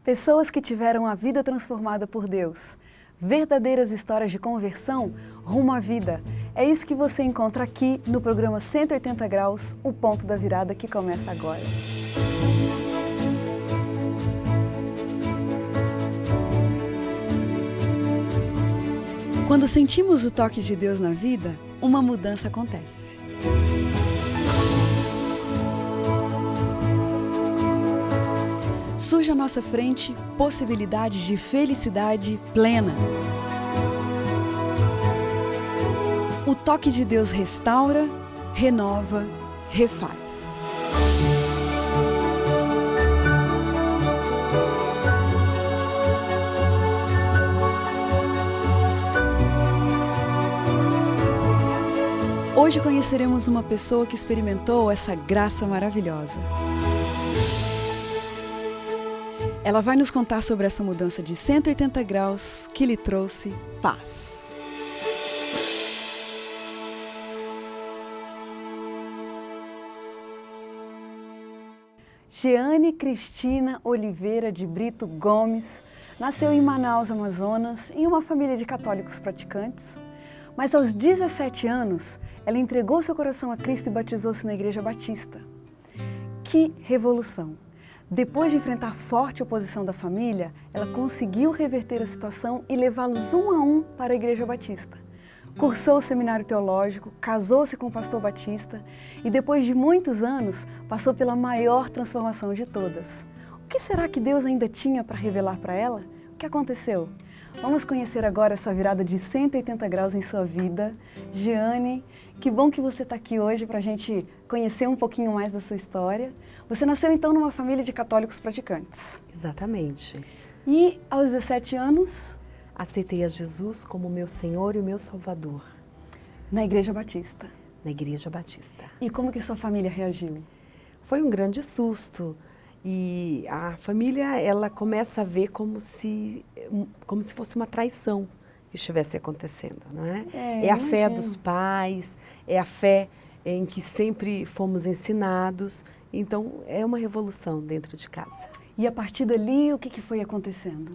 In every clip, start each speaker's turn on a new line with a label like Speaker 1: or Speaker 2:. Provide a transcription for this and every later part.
Speaker 1: Pessoas que tiveram a vida transformada por Deus. Verdadeiras histórias de conversão rumo à vida. É isso que você encontra aqui no programa 180 Graus, o ponto da virada que começa agora. Quando sentimos o toque de Deus na vida, uma mudança acontece. Surge à nossa frente possibilidades de felicidade plena. O toque de Deus restaura, renova, refaz. Hoje conheceremos uma pessoa que experimentou essa graça maravilhosa. Ela vai nos contar sobre essa mudança de 180 graus que lhe trouxe paz. Jeane Cristina Oliveira de Brito Gomes nasceu em Manaus, Amazonas, em uma família de católicos praticantes. Mas aos 17 anos, ela entregou seu coração a Cristo e batizou-se na Igreja Batista. Que revolução! Depois de enfrentar forte oposição da família, ela conseguiu reverter a situação e levá-los um a um para a Igreja Batista. Cursou o seminário teológico, casou-se com o pastor Batista e depois de muitos anos passou pela maior transformação de todas. O que será que Deus ainda tinha para revelar para ela? O que aconteceu? Vamos conhecer agora essa virada de 180 graus em sua vida. Jeane, que bom que você está aqui hoje para a gente conhecer um pouquinho mais da sua história. Você nasceu então numa família de católicos praticantes.
Speaker 2: Exatamente.
Speaker 1: E aos 17 anos?
Speaker 2: Aceitei a Jesus como meu Senhor e o meu Salvador.
Speaker 1: Na Igreja Batista.
Speaker 2: Na Igreja Batista.
Speaker 1: E como que sua família reagiu?
Speaker 2: Foi um grande susto. E a família, ela começa a ver como se fosse uma traição que estivesse acontecendo, não é? É a fé dos pais, é a fé em que sempre fomos ensinados. Então, é uma revolução dentro de casa.
Speaker 1: E a partir dali, o que foi acontecendo?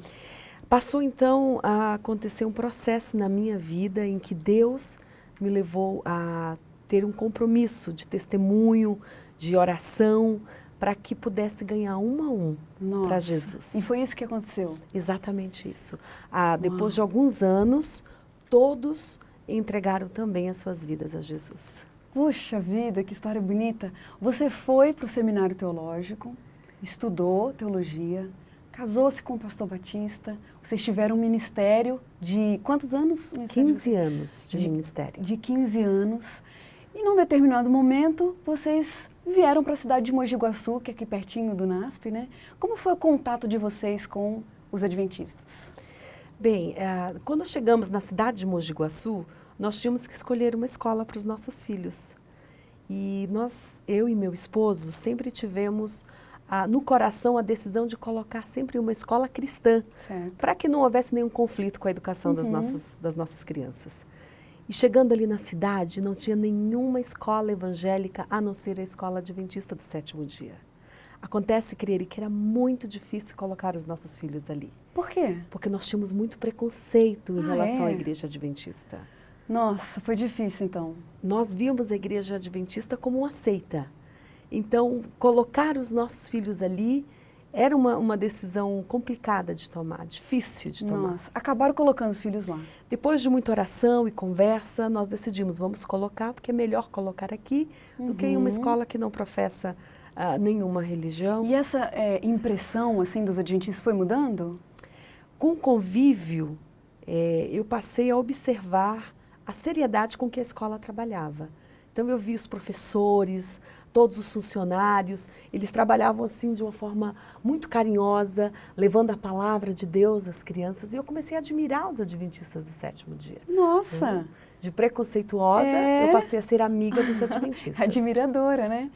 Speaker 2: Passou, então, a acontecer um processo na minha vida em que Deus me levou a ter um compromisso de testemunho, de oração, para que pudesse ganhar um a um para Jesus.
Speaker 1: E foi isso que aconteceu?
Speaker 2: Exatamente isso. Depois de alguns anos, todos entregaram também as suas vidas a Jesus.
Speaker 1: Puxa vida, que história bonita. Você foi para o seminário teológico, estudou teologia, casou-se com o pastor Batista, vocês tiveram um ministério de quantos anos?
Speaker 2: 15 anos de ministério.
Speaker 1: De 15 anos. E num determinado momento, vocês vieram para a cidade de Mogi Guaçu, que é aqui pertinho do NASP, né? Como foi o contato de vocês com os adventistas?
Speaker 2: Bem, quando chegamos na cidade de Mogi Guaçu, nós tínhamos que escolher uma escola para os nossos filhos. E eu e meu esposo, sempre tivemos no coração a decisão de colocar sempre uma escola cristã, para que não houvesse nenhum conflito com a educação das nossas crianças. E chegando ali na cidade, não tinha nenhuma escola evangélica a não ser a escola adventista do sétimo dia. Acontece, Crieri, que era muito difícil colocar os nossos filhos ali.
Speaker 1: Por quê?
Speaker 2: Porque nós tínhamos muito preconceito em relação à igreja adventista.
Speaker 1: Nossa, foi difícil então.
Speaker 2: Nós víamos a igreja adventista como uma seita. Então, colocar os nossos filhos ali era uma decisão complicada de tomar, difícil de tomar.
Speaker 1: Nossa, acabaram colocando os filhos lá.
Speaker 2: Depois de muita oração e conversa, nós decidimos, vamos colocar, porque é melhor colocar aqui do que em uma escola que não professa nenhuma religião.
Speaker 1: E essa impressão assim dos adventistas foi mudando?
Speaker 2: Com o convívio, eu passei a observar a seriedade com que a escola trabalhava. Então, eu vi os professores, todos os funcionários, eles trabalhavam assim de uma forma muito carinhosa, levando a palavra de Deus às crianças. E eu comecei a admirar os adventistas do sétimo dia.
Speaker 1: Nossa!
Speaker 2: De preconceituosa, eu passei a ser amiga dos adventistas.
Speaker 1: Admiradora, né?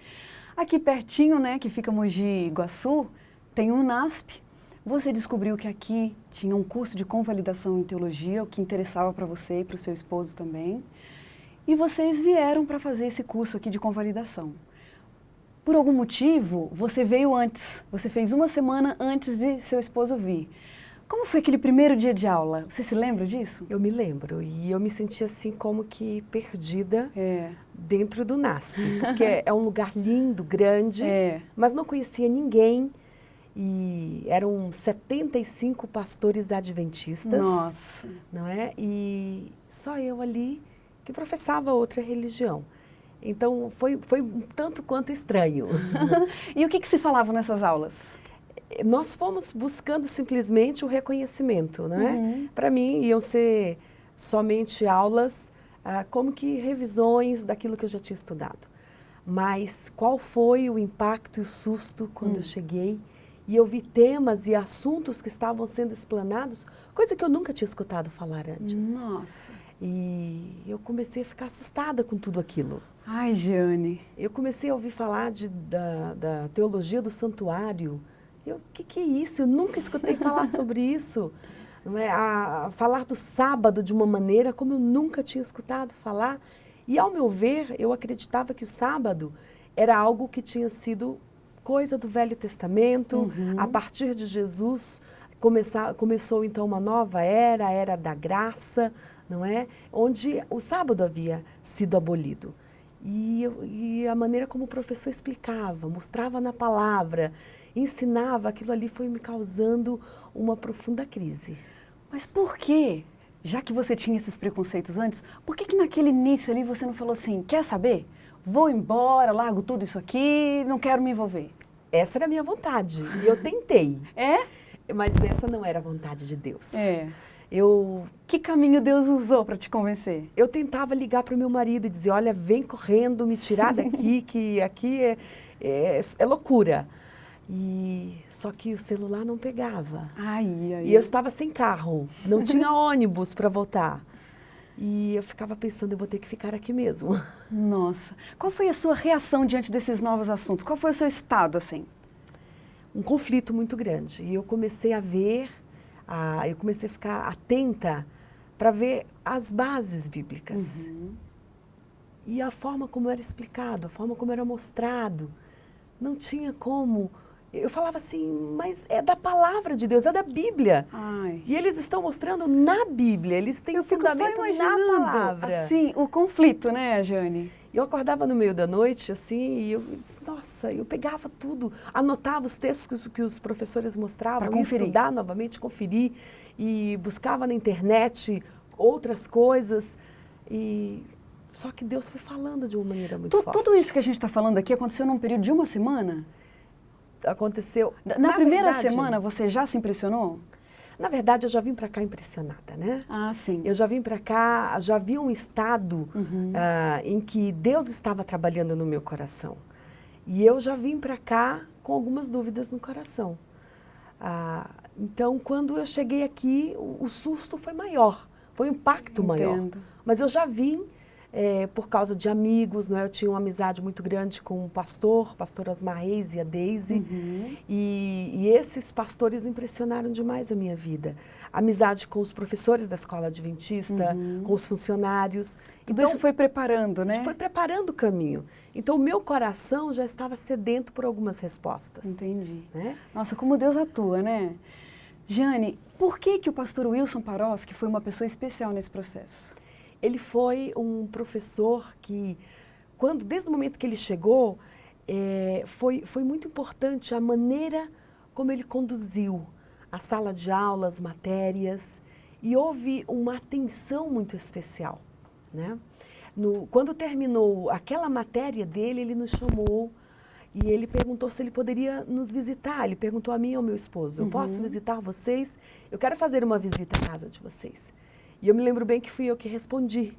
Speaker 1: Aqui pertinho, né, que fica Mogi Guaçu, tem um NASP. Você descobriu que aqui tinha um curso de convalidação em teologia, o que interessava para você e para o seu esposo também. E vocês vieram para fazer esse curso aqui de convalidação. por algum motivo, você veio antes. Você fez uma semana antes de seu esposo vir. Como foi aquele primeiro dia de aula? Você se lembra disso?
Speaker 2: Eu me lembro, e eu me senti assim como que perdida dentro do NASP, porque é um lugar lindo, grande, mas não conhecia ninguém, e eram 75 pastores adventistas.
Speaker 1: Nossa!
Speaker 2: Não é? E só eu ali que professava outra religião. Então, foi um tanto quanto estranho.
Speaker 1: E o que se falava nessas aulas?
Speaker 2: Nós fomos buscando simplesmente o reconhecimento, né? Para mim, iam ser somente aulas, como que revisões daquilo que eu já tinha estudado. Mas qual foi o impacto e o susto quando eu cheguei e eu vi temas e assuntos que estavam sendo explanados, coisa que eu nunca tinha escutado falar antes.
Speaker 1: Nossa!
Speaker 2: E eu comecei a ficar assustada com tudo aquilo.
Speaker 1: Ai, Jeane!
Speaker 2: Eu comecei a ouvir falar da teologia do santuário. O que é isso? Eu nunca escutei falar sobre isso. Não é? Falar do sábado de uma maneira como eu nunca tinha escutado falar. E, ao meu ver, eu acreditava que o sábado era algo que tinha sido coisa do Velho Testamento. A partir de Jesus, começou então uma nova era, a era da graça, não é? Onde o sábado havia sido abolido. E a maneira como o professor explicava, mostrava na palavra, ensinava, aquilo ali foi me causando uma profunda crise.
Speaker 1: Mas por quê? Já que você tinha esses preconceitos antes, por que naquele início ali você não falou assim, quer saber? Vou embora, largo tudo isso aqui, não quero me envolver.
Speaker 2: Essa era a minha vontade, e eu tentei.
Speaker 1: É?
Speaker 2: Mas essa não era a vontade de Deus.
Speaker 1: Que caminho Deus usou para te convencer?
Speaker 2: Eu tentava ligar para o meu marido e dizer, olha, vem correndo, me tirar daqui, que aqui é loucura. Só que o celular não pegava. E eu estava sem carro, não tinha ônibus para voltar. E eu ficava pensando, eu vou ter que ficar aqui mesmo.
Speaker 1: Nossa, qual foi a sua reação diante desses novos assuntos? Qual foi o seu estado, assim?
Speaker 2: Um conflito muito grande. E eu comecei a ver, eu comecei a ficar atenta para ver as bases bíblicas. E a forma como era explicado, a forma como era mostrado. Não tinha como. Eu falava assim, mas é da palavra de Deus, é da Bíblia. E eles estão mostrando na Bíblia, eles têm o fundamento na palavra.
Speaker 1: Assim, o conflito, né, Jeane?
Speaker 2: Eu acordava no meio da noite, assim, e eu disse, nossa, eu pegava tudo, anotava os textos que os professores mostravam, ia estudar novamente, conferir, e buscava na internet outras coisas, só que Deus foi falando de uma maneira muito forte.
Speaker 1: Tudo isso que a gente está falando aqui aconteceu num período de uma semana?
Speaker 2: Aconteceu.
Speaker 1: Na primeira semana você já se impressionou?
Speaker 2: Na verdade, eu já vim para cá impressionada, né?
Speaker 1: Sim.
Speaker 2: Eu já vim para cá, já vi um estado em que Deus estava trabalhando no meu coração. E eu já vim para cá com algumas dúvidas no coração. Então, quando eu cheguei aqui, o susto foi maior, foi um impacto maior. Mas eu já vim por causa de amigos, né? Eu tinha uma amizade muito grande com o pastor Osmar Reis e a Deise, e esses pastores impressionaram demais a minha vida. Amizade com os professores da escola adventista, com os funcionários.
Speaker 1: Tudo isso foi preparando, né?
Speaker 2: Foi preparando o caminho. Então, o meu coração já estava sedento por algumas respostas.
Speaker 1: Entendi.
Speaker 2: Né?
Speaker 1: Nossa, como Deus atua, né? Jeane, por que o pastor Wilson Paroski foi uma pessoa especial nesse processo?
Speaker 2: Ele foi um professor que, desde o momento que ele chegou, foi muito importante a maneira como ele conduziu a sala de aula, as matérias, e houve uma atenção muito especial, né? Quando terminou aquela matéria dele, ele nos chamou e ele perguntou se ele poderia nos visitar. Ele perguntou a mim e ao meu esposo, eu posso visitar vocês? Eu quero fazer uma visita à casa de vocês. E eu me lembro bem que fui eu que respondi.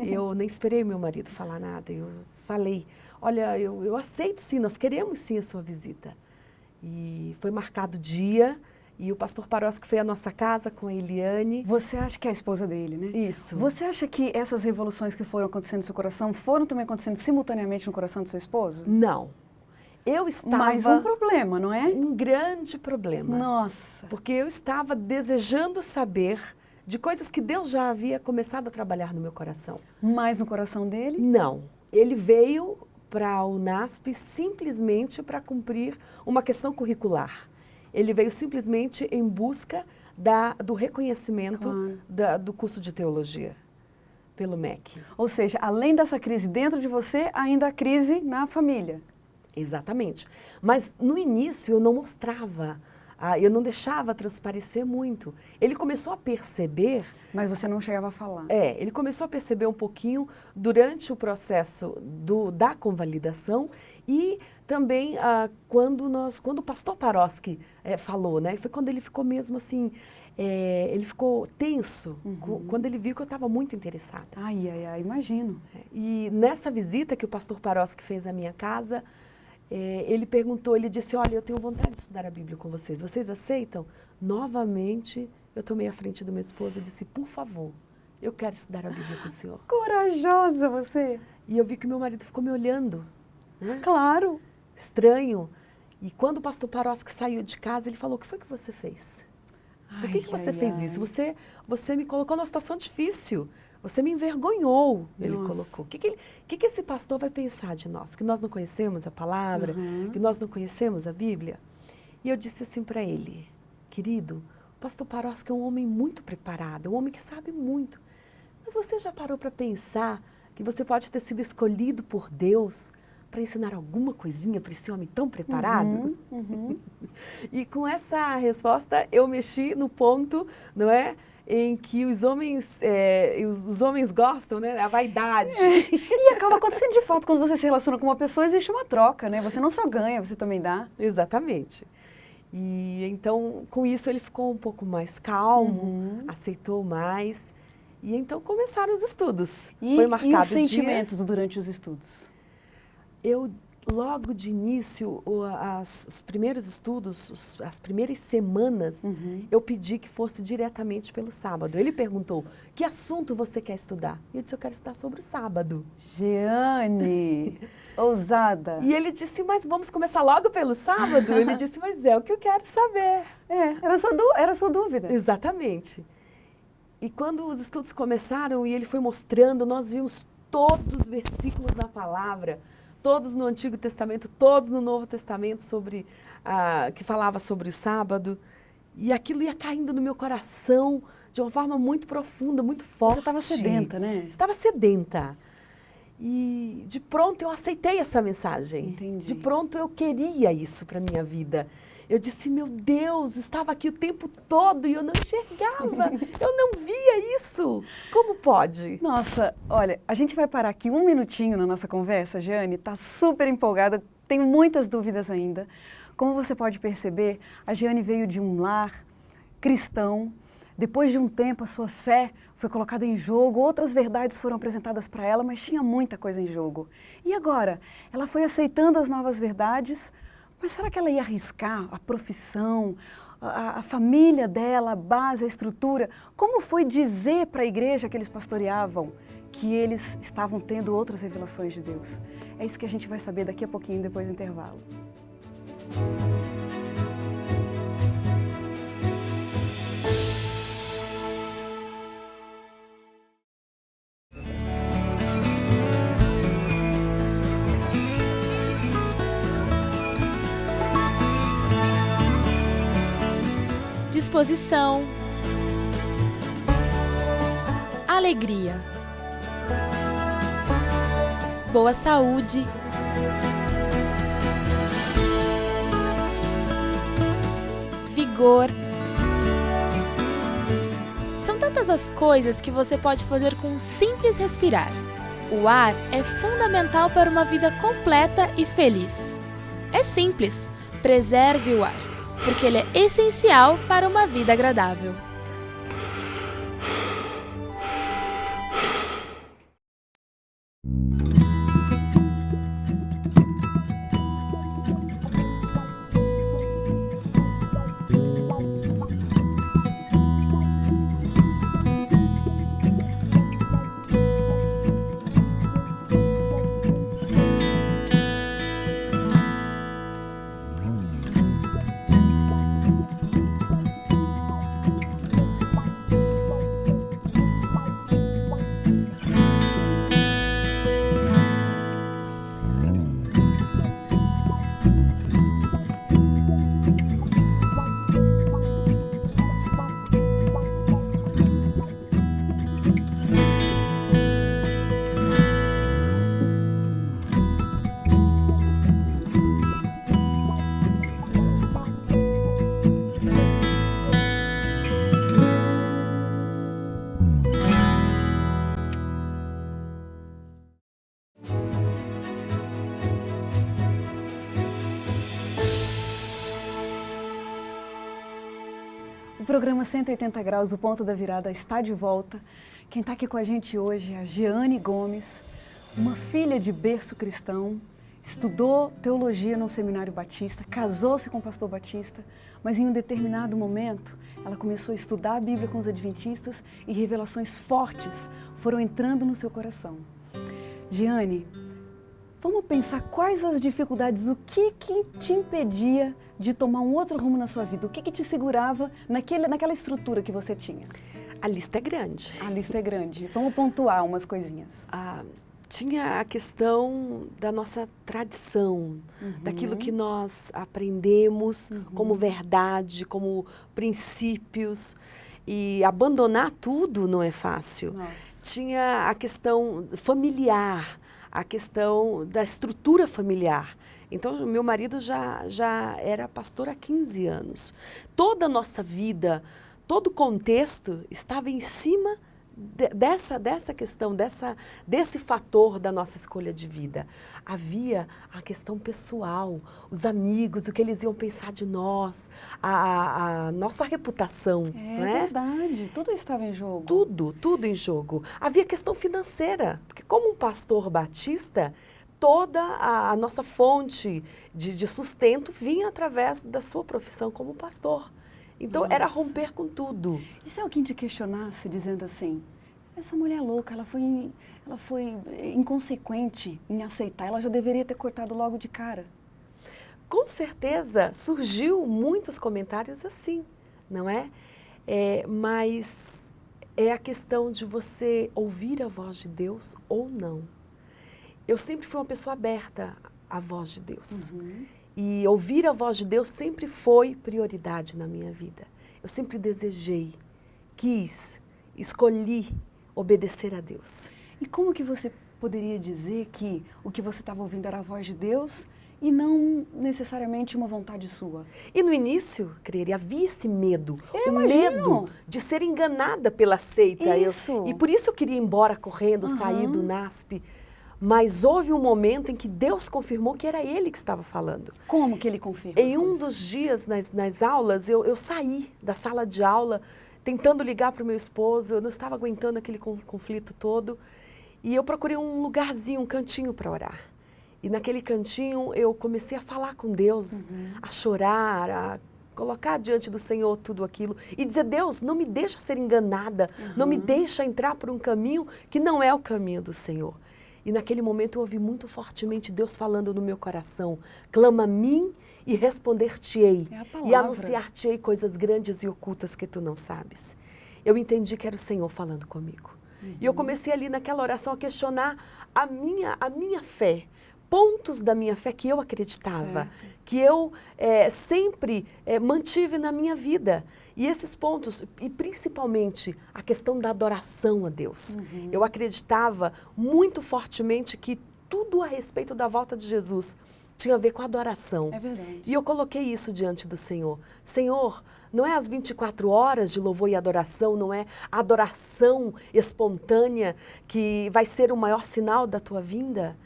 Speaker 2: Eu nem esperei o meu marido falar nada. Eu falei, olha, eu aceito sim, nós queremos sim a sua visita. E foi marcado o dia, e o pastor Paroski foi à nossa casa com a Eliane.
Speaker 1: Você acha que é a esposa dele, né?
Speaker 2: Isso.
Speaker 1: Você acha que essas revoluções que foram acontecendo no seu coração foram também acontecendo simultaneamente no coração do seu esposo?
Speaker 2: Não. Eu estava...
Speaker 1: Mais um problema, não é?
Speaker 2: Um grande problema.
Speaker 1: Nossa.
Speaker 2: Porque eu estava desejando saber de coisas que Deus já havia começado a trabalhar no meu coração.
Speaker 1: Mais no coração dele?
Speaker 2: Não. Ele veio para a UNASP simplesmente para cumprir uma questão curricular. Ele veio simplesmente em busca do reconhecimento do curso de teologia pelo MEC.
Speaker 1: Ou seja, além dessa crise dentro de você, ainda há crise na família.
Speaker 2: Exatamente. Mas no início eu não mostrava, eu não deixava transparecer muito. Ele começou a perceber...
Speaker 1: Mas você não chegava a falar.
Speaker 2: Ele começou a perceber um pouquinho durante o processo da convalidação e também quando o pastor Paroski falou, né? Foi quando ele ficou mesmo assim, ele ficou tenso, quando ele viu que eu estava muito interessada.
Speaker 1: Ai, imagino.
Speaker 2: E nessa visita que o pastor Paroski fez à minha casa, ele perguntou, ele disse, olha, eu tenho vontade de estudar a Bíblia com vocês, vocês aceitam? Novamente, eu tomei a frente do meu esposo e disse, por favor, eu quero estudar a Bíblia com o senhor.
Speaker 1: Corajosa você!
Speaker 2: E eu vi que meu marido ficou me olhando. Né?
Speaker 1: Claro!
Speaker 2: Estranho. E quando o pastor Paroski saiu de casa, ele falou, o que foi que você fez? Por que você fez isso? Você me colocou numa situação difícil. Você me envergonhou, ele colocou. O que esse pastor vai pensar de nós? Que nós não conhecemos a palavra, que nós não conhecemos a Bíblia? E eu disse assim para ele, querido, o pastor Paroski é um homem muito preparado, é um homem que sabe muito. Mas você já parou para pensar que você pode ter sido escolhido por Deus para ensinar alguma coisinha para esse homem tão preparado? E com essa resposta eu mexi no ponto, não é? Em que os homens gostam, né? A vaidade.
Speaker 1: E acaba acontecendo de fato, quando você se relaciona com uma pessoa, existe uma troca, né? Você não só ganha, você também dá.
Speaker 2: Exatamente. E então, com isso, ele ficou um pouco mais calmo, aceitou mais. E então começaram os estudos.
Speaker 1: Foi marcado os sentimentos durante os estudos?
Speaker 2: Logo de início, os primeiros estudos, as primeiras semanas, eu pedi que fosse diretamente pelo sábado. Ele perguntou, que assunto você quer estudar? E eu disse, eu quero estudar sobre o sábado.
Speaker 1: Jeane, ousada.
Speaker 2: E ele disse, mas vamos começar logo pelo sábado? Ele disse, mas é o que eu quero saber.
Speaker 1: Era sua dúvida.
Speaker 2: Exatamente. E quando os estudos começaram e ele foi mostrando, nós vimos todos os versículos na palavra, todos no Antigo Testamento, todos no Novo Testamento, que falava sobre o sábado. E aquilo ia caindo no meu coração de uma forma muito profunda, muito forte. Você
Speaker 1: estava sedenta, né?
Speaker 2: Estava sedenta. E de pronto eu aceitei essa mensagem.
Speaker 1: Entendi.
Speaker 2: De pronto eu queria isso para a minha vida. Eu disse, meu Deus, estava aqui o tempo todo e eu não enxergava, eu não via isso. Como pode?
Speaker 1: Nossa, olha, a gente vai parar aqui um minutinho na nossa conversa, Jeane, está super empolgada, tenho muitas dúvidas ainda. Como você pode perceber, a Jeane veio de um lar cristão, depois de um tempo a sua fé foi colocada em jogo, outras verdades foram apresentadas para ela, mas tinha muita coisa em jogo. E agora? Ela foi aceitando as novas verdades, mas será que ela ia arriscar a profissão, a família dela, a base, a estrutura? Como foi dizer para a igreja que eles pastoreavam que eles estavam tendo outras revelações de Deus? É isso que a gente vai saber daqui a pouquinho, depois do intervalo.
Speaker 3: Disposição, alegria, boa saúde, vigor. São tantas as coisas que você pode fazer com um simples respirar. O ar é fundamental para uma vida completa e feliz. É simples, preserve o ar, porque ele é essencial para uma vida agradável.
Speaker 1: O programa 180 Graus, o Ponto da Virada, está de volta. Quem está aqui com a gente hoje é a Jeane Gomes, uma filha de berço cristão, estudou teologia num seminário batista, casou-se com o pastor batista, mas em um determinado momento ela começou a estudar a Bíblia com os adventistas e revelações fortes foram entrando no seu coração. Jeane, vamos pensar quais as dificuldades, o que te impedia de tomar um outro rumo na sua vida? O que te segurava naquela estrutura que você tinha?
Speaker 2: A lista é grande.
Speaker 1: A lista é grande. Vamos pontuar umas coisinhas.
Speaker 2: Tinha a questão da nossa tradição, daquilo que nós aprendemos como verdade, como princípios. E abandonar tudo não é fácil.
Speaker 1: Nossa.
Speaker 2: Tinha a questão familiar, a questão da estrutura familiar. Então, meu marido já era pastor há 15 anos. Toda a nossa vida, todo o contexto estava em cima dessa questão, desse fator da nossa escolha de vida. Havia a questão pessoal, os amigos, o que eles iam pensar de nós, a nossa reputação.
Speaker 1: É
Speaker 2: não é
Speaker 1: verdade, tudo estava em jogo.
Speaker 2: Tudo em jogo. Havia questão financeira, porque como um pastor batista, toda a nossa fonte de sustento vinha através da sua profissão como pastor. Então, era romper com tudo.
Speaker 1: E se alguém te questionasse dizendo assim, essa mulher é louca, ela foi inconsequente em aceitar, ela já deveria ter cortado logo de cara?
Speaker 2: Com certeza, surgiu muitos comentários assim, não é? Mas é a questão de você ouvir a voz de Deus ou não. Eu sempre fui uma pessoa aberta à voz de Deus. E ouvir a voz de Deus sempre foi prioridade na minha vida. Eu sempre desejei, quis, escolhi obedecer a Deus.
Speaker 1: E como que você poderia dizer que o que você estava ouvindo era a voz de Deus e não necessariamente uma vontade sua?
Speaker 2: E no início, creio, havia esse medo.
Speaker 1: Eu
Speaker 2: o
Speaker 1: imagino.
Speaker 2: medo de ser enganada pela seita.
Speaker 1: Isso.
Speaker 2: E por isso eu queria ir embora correndo, sair do NASP. Mas houve um momento em que Deus confirmou que era Ele que estava falando.
Speaker 1: Como que Ele confirma?
Speaker 2: Em um dos dias nas aulas, eu saí da sala de aula, tentando ligar para o meu esposo, eu não estava aguentando aquele conflito todo. E eu procurei um lugarzinho, um cantinho para orar. E naquele cantinho eu comecei a falar com Deus, a chorar, a colocar diante do Senhor tudo aquilo. E dizer, Deus, não me deixa ser enganada, não me deixa entrar por um caminho que não é o caminho do Senhor. E naquele momento eu ouvi muito fortemente Deus falando no meu coração, clama a mim e responder-te-ei, e anunciar-te-ei coisas grandes e ocultas que tu não sabes. Eu entendi que era o Senhor falando comigo. E eu comecei ali naquela oração a questionar a minha fé, pontos da minha fé que eu acreditava, que eu sempre mantive na minha vida. E esses pontos, e principalmente a questão da adoração a Deus. Eu acreditava muito fortemente que tudo a respeito da volta de Jesus tinha a ver com a adoração.
Speaker 1: É verdade.
Speaker 2: E eu coloquei isso diante do Senhor. Senhor, não é as 24 horas de louvor e adoração, não é a adoração espontânea que vai ser o maior sinal da tua vinda?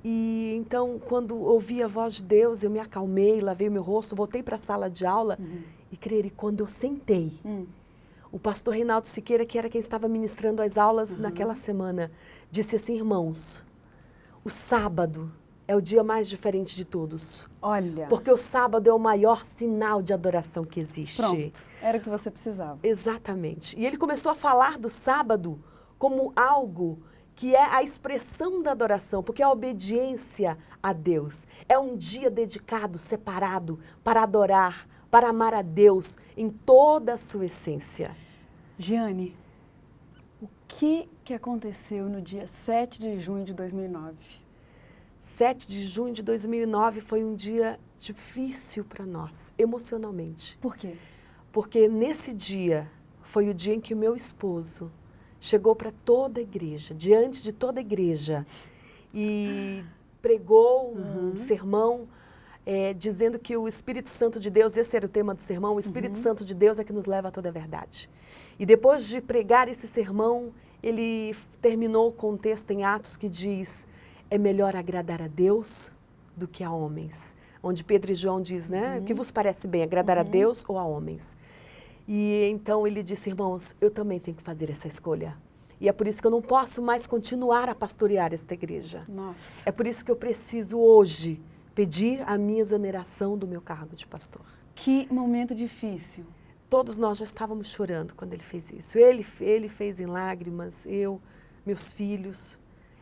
Speaker 2: E então, quando ouvi a voz de Deus, eu me acalmei, lavei o meu rosto, voltei para a sala de aula e creio, quando eu sentei, o pastor Reinaldo Siqueira, que era quem estava ministrando as aulas naquela semana, disse assim, irmãos, o sábado é o dia mais diferente de todos.
Speaker 1: Olha.
Speaker 2: Porque o sábado é o maior sinal de adoração que existe.
Speaker 1: Pronto, era o que você precisava.
Speaker 2: Exatamente. E ele começou a falar do sábado como algo que é a expressão da adoração, porque é a obediência a Deus. É um dia dedicado, separado, para adorar, para amar a Deus em toda a sua essência.
Speaker 1: Jeane, o que aconteceu no dia 7 de junho de 2009?
Speaker 2: 7 de junho de 2009 foi um dia difícil para nós, emocionalmente.
Speaker 1: Por quê?
Speaker 2: Porque nesse dia foi o dia em que o meu esposo chegou para toda a igreja, diante de toda a igreja, e pregou um sermão dizendo que o Espírito Santo de Deus, esse era o tema do sermão, o Espírito Santo de Deus é que nos leva a toda a verdade. E depois de pregar esse sermão, ele terminou com um texto em Atos que diz, é melhor agradar a Deus do que a homens. Onde Pedro e João diz, né, o que vos parece bem, agradar a Deus ou a homens? E então ele disse, irmãos, eu também tenho que fazer essa escolha. E é por isso que eu não posso mais continuar a pastorear esta igreja.
Speaker 1: Nossa.
Speaker 2: É por isso que eu preciso hoje pedir a minha exoneração do meu cargo de pastor.
Speaker 1: Que momento difícil.
Speaker 2: Todos nós já estávamos chorando quando ele fez isso. Ele fez em lágrimas, eu, meus filhos.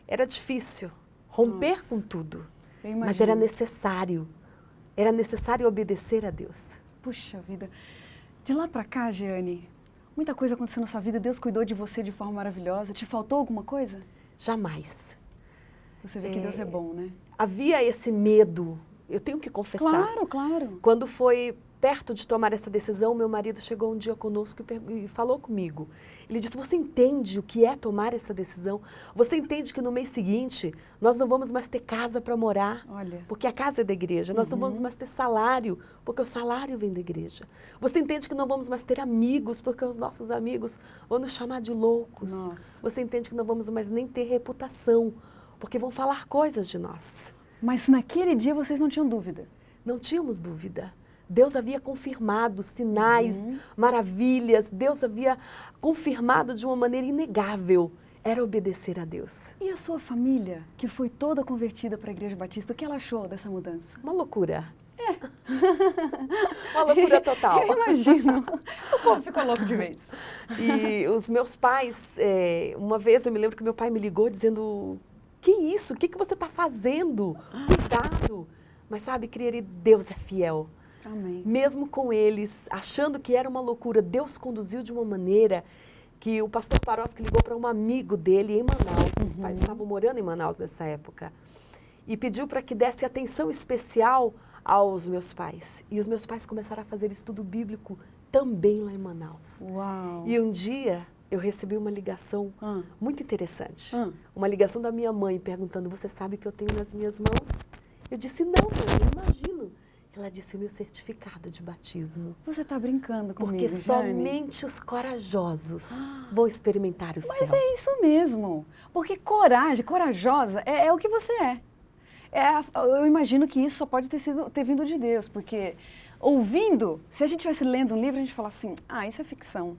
Speaker 2: Era difícil romper
Speaker 1: Nossa.
Speaker 2: com tudo,
Speaker 1: Eu
Speaker 2: mas
Speaker 1: imagino.
Speaker 2: era necessário. Era necessário obedecer a Deus.
Speaker 1: Puxa vida. De lá pra cá, Jeane, muita coisa aconteceu na sua vida. Deus cuidou de você de forma maravilhosa. Te faltou alguma coisa?
Speaker 2: Jamais.
Speaker 1: Você vê que Deus é bom, né?
Speaker 2: Havia esse medo, eu tenho que confessar.
Speaker 1: Claro, claro.
Speaker 2: Quando foi perto de tomar essa decisão, meu marido chegou um dia conosco e falou comigo. Ele disse, você entende o que é tomar essa decisão? Você entende que no mês seguinte nós não vamos mais ter casa para morar?
Speaker 1: Olha.
Speaker 2: Porque a casa é da igreja. Nós não vamos mais ter salário, porque o salário vem da igreja. Você entende que não vamos mais ter amigos, porque os nossos amigos vão nos chamar de loucos.
Speaker 1: Nossa.
Speaker 2: Você entende que não vamos mais nem ter reputação, porque vão falar coisas de nós.
Speaker 1: Mas naquele dia vocês não tinham dúvida.
Speaker 2: Não tínhamos dúvida. Deus havia confirmado sinais, maravilhas. Deus havia confirmado de uma maneira inegável. Era obedecer a Deus.
Speaker 1: E a sua família, que foi toda convertida para a Igreja Batista, o que ela achou dessa mudança?
Speaker 2: Uma loucura. Uma loucura total.
Speaker 1: Eu imagino. O povo ficou louco de vez.
Speaker 2: E os meus pais, uma vez eu me lembro que meu pai me ligou dizendo, que isso? O que você está fazendo? Cuidado. Mas sabe, querida, Deus é fiel.
Speaker 1: Amém.
Speaker 2: Mesmo com eles achando que era uma loucura, Deus conduziu de uma maneira que o pastor Paroski ligou para um amigo dele em Manaus. Meus pais estavam morando em Manaus nessa época. E pediu para que desse atenção especial aos meus pais. E os meus pais começaram a fazer estudo bíblico também lá em Manaus.
Speaker 1: Uau.
Speaker 2: E um dia eu recebi uma ligação muito interessante. Uma ligação da minha mãe perguntando, você sabe o que eu tenho nas minhas mãos? Eu disse, não, mãe, eu imagino. Ela disse, o meu certificado de batismo.
Speaker 1: Você está brincando comigo,
Speaker 2: Porque
Speaker 1: Jane?
Speaker 2: somente os corajosos vão experimentar o
Speaker 1: Mas
Speaker 2: céu.
Speaker 1: é isso mesmo. Porque coragem, corajosa, é o que você é. Eu imagino que isso só pode ter vindo de Deus, porque ouvindo, se a gente estivesse lendo um livro, a gente fala assim, isso é ficção.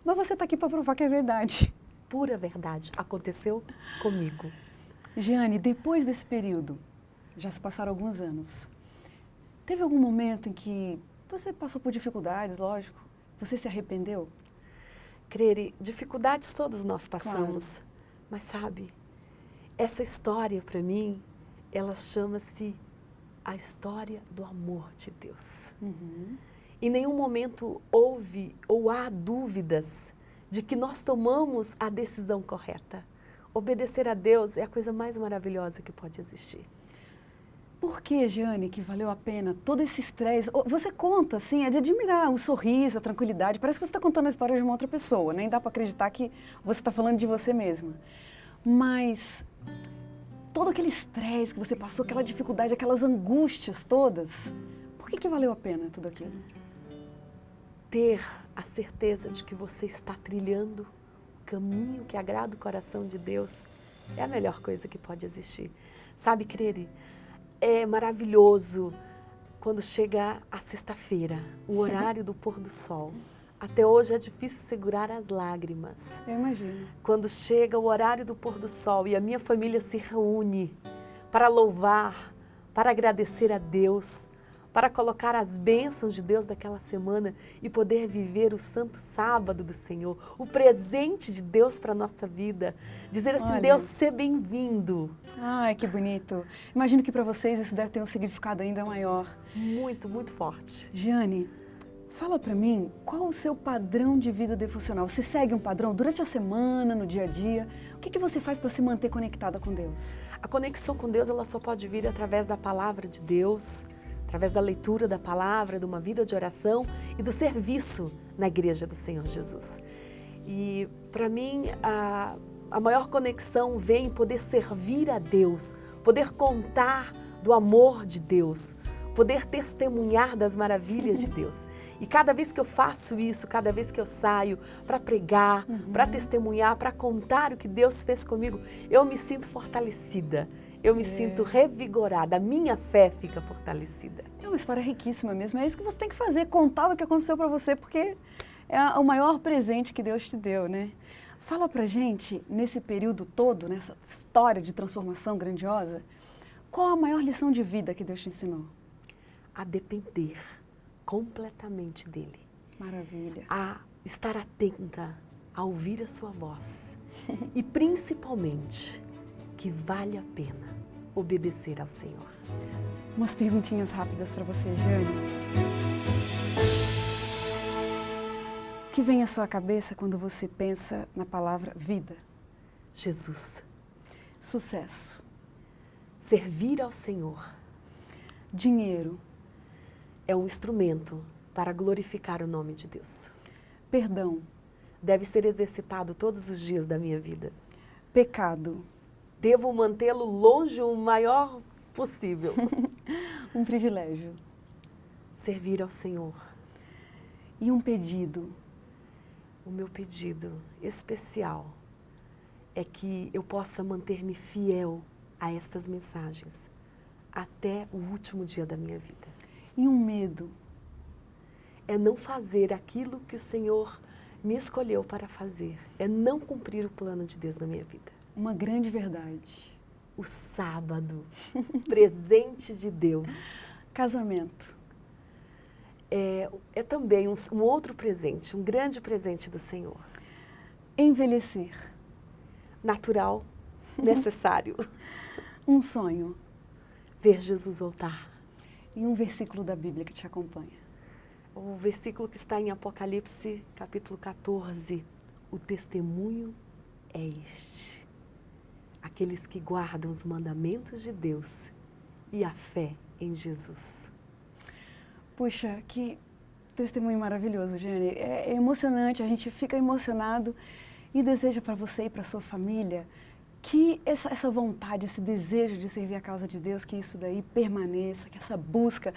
Speaker 1: Mas você está aqui para provar que é verdade.
Speaker 2: Pura verdade. Aconteceu comigo.
Speaker 1: Jeane, depois desse período, já se passaram alguns anos, teve algum momento em que você passou por dificuldades, lógico, você se arrependeu?
Speaker 2: Crere, dificuldades todos nós passamos, mas sabe, essa história para mim, ela chama-se a história do amor de Deus. Em nenhum momento houve ou há dúvidas de que nós tomamos a decisão correta. Obedecer a Deus é a coisa mais maravilhosa que pode existir.
Speaker 1: Por que, Jeane, que valeu a pena todo esse estresse? Você conta, assim, é de admirar o sorriso, a tranquilidade. Parece que você está contando a história de uma outra pessoa, nem dá para acreditar que você está falando de você mesma. Mas todo aquele estresse que você passou, aquela dificuldade, aquelas angústias todas, por que valeu a pena tudo aquilo?
Speaker 2: Ter a certeza de que você está trilhando o caminho que agrada o coração de Deus é a melhor coisa que pode existir. Sabe, Crere, é maravilhoso quando chega a sexta-feira, o horário do pôr do sol. Até hoje é difícil segurar as lágrimas.
Speaker 1: Eu imagino.
Speaker 2: Quando chega o horário do pôr do sol e a minha família se reúne para louvar, para agradecer a Deus, para colocar as bênçãos de Deus daquela semana e poder viver o santo sábado do Senhor, o presente de Deus para a nossa vida. Dizer assim,
Speaker 1: Olha.
Speaker 2: Deus, seja bem-vindo.
Speaker 1: Ai, que bonito. Imagino que para vocês isso deve ter um significado ainda maior.
Speaker 2: Muito, muito forte.
Speaker 1: Jeane, fala para mim, qual o seu padrão de vida devocional? Você segue um padrão durante a semana, no dia a dia? O que você faz para se manter conectada com Deus?
Speaker 2: A conexão com Deus, ela só pode vir através da palavra de Deus, através da leitura da palavra, de uma vida de oração e do serviço na igreja do Senhor Jesus. E para mim, a maior conexão vem em poder servir a Deus, poder contar do amor de Deus, poder testemunhar das maravilhas de Deus. E cada vez que eu faço isso, cada vez que eu saio para pregar, para testemunhar, para contar o que Deus fez comigo, eu me sinto fortalecida. Eu me sinto revigorada, a minha fé fica fortalecida.
Speaker 1: É uma história riquíssima mesmo, é isso que você tem que fazer, contar o que aconteceu para você, porque é o maior presente que Deus te deu, né? Fala pra gente, nesse período todo, nessa história de transformação grandiosa, qual a maior lição de vida que Deus te ensinou?
Speaker 2: A depender completamente dele.
Speaker 1: Maravilha.
Speaker 2: A estar atenta, a ouvir a sua voz. E principalmente, que vale a pena obedecer ao Senhor.
Speaker 1: Umas perguntinhas rápidas para você, Jane. O que vem à sua cabeça quando você pensa na palavra vida?
Speaker 2: Jesus.
Speaker 1: Sucesso.
Speaker 2: Servir ao Senhor.
Speaker 1: Dinheiro.
Speaker 2: É um instrumento para glorificar o nome de Deus.
Speaker 1: Perdão.
Speaker 2: Deve ser exercitado todos os dias da minha vida.
Speaker 1: Pecado.
Speaker 2: Devo mantê-lo longe o maior possível.
Speaker 1: Um privilégio.
Speaker 2: Servir ao Senhor.
Speaker 1: E um pedido.
Speaker 2: O meu pedido especial é que eu possa manter-me fiel a estas mensagens até o último dia da minha vida.
Speaker 1: E um medo.
Speaker 2: É não fazer aquilo que o Senhor me escolheu para fazer. É não cumprir o plano de Deus na minha vida.
Speaker 1: Uma grande verdade.
Speaker 2: O sábado, presente de Deus.
Speaker 1: Casamento.
Speaker 2: É também um outro presente, um grande presente do Senhor.
Speaker 1: Envelhecer.
Speaker 2: Natural, necessário.
Speaker 1: Um sonho.
Speaker 2: Ver Jesus voltar.
Speaker 1: E um versículo da Bíblia que te acompanha.
Speaker 2: O versículo que está em Apocalipse, capítulo 14. O testemunho é este. Aqueles que guardam os mandamentos de Deus e a fé em Jesus.
Speaker 1: Puxa, que testemunho maravilhoso, Jane. É emocionante, a gente fica emocionado e deseja para você e para sua família que essa vontade, esse desejo de servir a causa de Deus, que isso daí permaneça, que essa busca,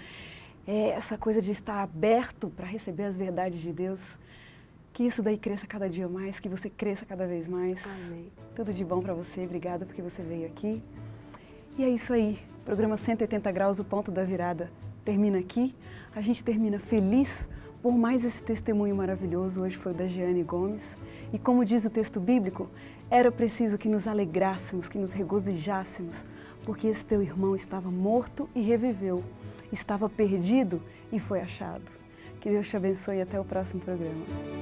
Speaker 1: essa coisa de estar aberto para receber as verdades de Deus, que isso daí cresça cada dia mais, que você cresça cada vez mais.
Speaker 2: Amém.
Speaker 1: Tudo de bom para você, obrigada porque você veio aqui. E é isso aí, programa 180 graus, o ponto da virada termina aqui. A gente termina feliz por mais esse testemunho maravilhoso. Hoje foi o da Jeane Gomes. E como diz o texto bíblico, era preciso que nos alegrássemos, que nos regozijássemos, porque esse teu irmão estava morto e reviveu, estava perdido e foi achado. Que Deus te abençoe e até o próximo programa.